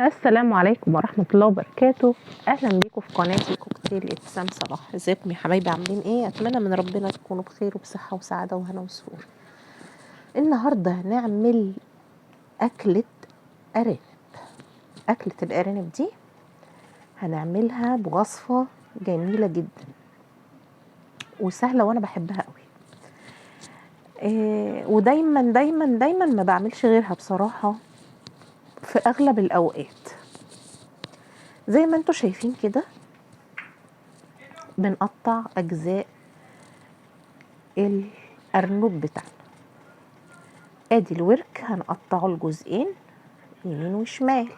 السلام عليكم ورحمة الله وبركاته. أهلا بيكم في قناتي كوكتيل ابتسام صلاح. ازيكم يا حبايبي، عاملين ايه؟ أتمنى من ربنا تكونوا بخير وبصحة وسعادة وهنا وسرور. النهاردة هنعمل أكلة أرانب. أكلة الأرانب دي هنعملها بوصفة جميلة جدا وسهلة وأنا بحبها قوي. ودايما دايما دايما ما بعملش غيرها بصراحة في أغلب الأوقات. زي ما انتوا شايفين كده بنقطع أجزاء الأرنب بتاعنا. ادي الورك هنقطعه لجزئين يمين وشمال،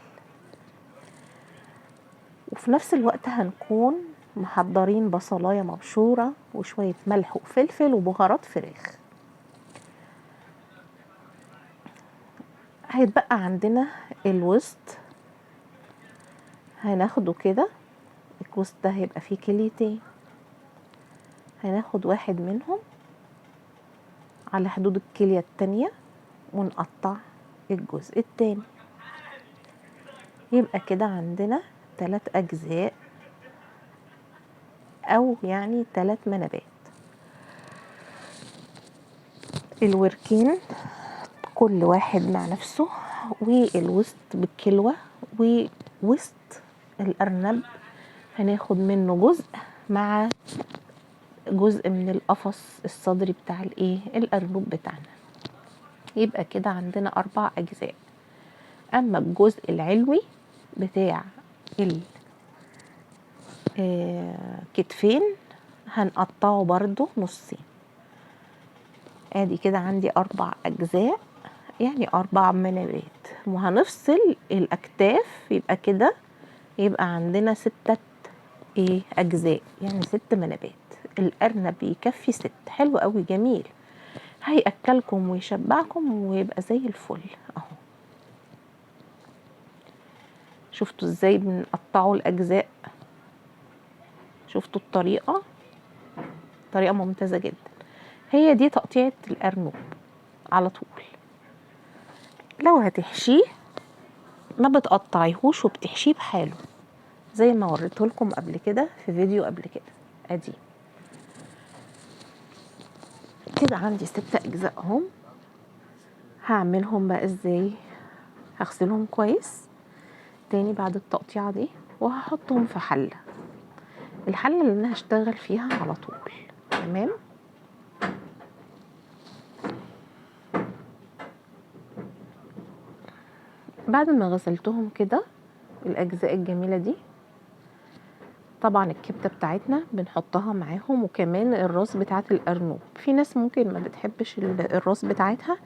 وفي نفس الوقت هنكون محضرين بصلاية مبشورة وشوية ملح وفلفل وبهارات فراخ. هيتبقى عندنا الوسط، هناخده كده. الوسط ده هيبقى فيه كليتين، هناخد واحد منهم على حدود الكلية التانية ونقطع الجزء التاني. يبقى كده عندنا 3 أجزاء أو يعني 3 منابات. الوركين كل واحد مع نفسه، والوسط بالكلوة، ووسط الأرنب هناخد منه جزء مع جزء من القفص الصدري بتاع الأرنب بتاعنا. يبقى كده عندنا 4 أجزاء. أما الجزء العلوي بتاع الكتفين هنقطعه برضو نصين. ادي كده عندي 4 أجزاء يعني 4 منابات، وهنفصل الأكتاف. يبقى كده يبقى عندنا 6 أجزاء يعني 6 منابات. الأرنب يكفي 6. حلو قوي، جميل، هيأكلكم ويشبعكم ويبقى زي الفل اهو. شفتوا ازاي بنقطعوا الأجزاء؟ شفتوا الطريقة؟ طريقة ممتازة جدا. هي دي تقطيعة الأرنب على طول. لو هتحشيه ما بتقطعيهوش وبتحشيه بحاله زي ما وريته لكم قبل كده في فيديو قبل كده. ادي كده عندي 6 أجزاء هم. هعملهم بقى ازاي؟ هغسلهم كويس تاني بعد التقطيعة دي، وهحطهم في حلة. الحلة اللي انا هشتغل فيها على طول. تمام. بعد ما غسلتهم كده الأجزاء الجميلة دي، طبعا الكبدة بتاعتنا بنحطها معاهم، وكمان الراس بتاعت الأرنب. في ناس ممكن ما بتحبش الراس بتاعتها،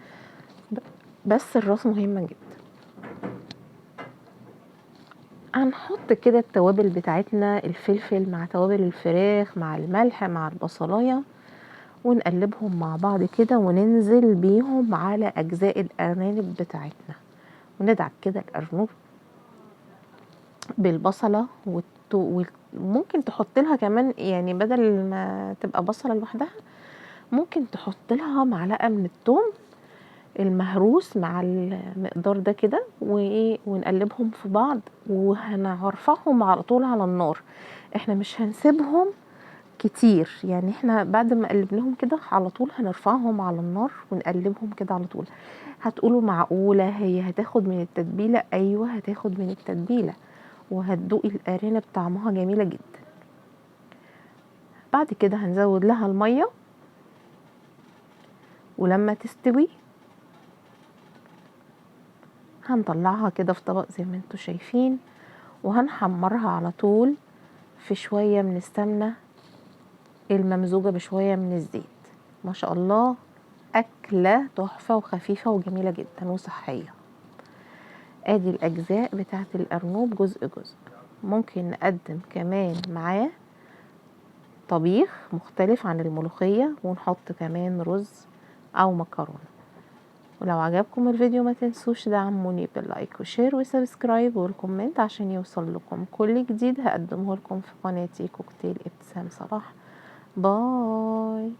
بس الراس مهمة جدا. هنحط كده التوابل بتاعتنا، الفلفل مع توابل الفراخ مع الملح مع البصلاية، ونقلبهم مع بعض كده وننزل بيهم على أجزاء الأرانب بتاعتنا، وندعك كده الأرنب بالبصلة وممكن تحط لها كمان، يعني بدل ما تبقى بصلة لوحدها ممكن تحط لها معلقة من الثوم المهروس مع المقدار ده كده، ونقلبهم في بعض وهنرفعهم على طول على النار. احنا مش هنسيبهم كتير، يعني احنا بعد ما قلبناهم كده على طول هنرفعهم على النار ونقلبهم كده على طول. هتقولوا معقولة هي هتاخد من التتبيلة؟ ايوه هتاخد من التتبيلة، وهتدوقي الأرانب طعمها جميلة جدا. بعد كده هنزود لها المية، ولما تستوي هنطلعها كده في طبق زي ما انتوا شايفين، وهنحمرها على طول في شوية من السمنة الممزوجة بشوية من الزيت. ما شاء الله، أكلة تحفة وخفيفة وجميلة جدا وصحية. ادي الأجزاء بتاعت الأرنوب جزء جزء. ممكن نقدم كمان معاه طبيخ مختلف عن الملوخية، ونحط كمان رز أو مكرونة. ولو عجبكم الفيديو ما تنسوش دعموني باللايك وشير وسبسكرايب والكومنت عشان يوصل لكم كل جديد هقدمه لكم في قناتي كوكتيل ابتسام صلاح. باي.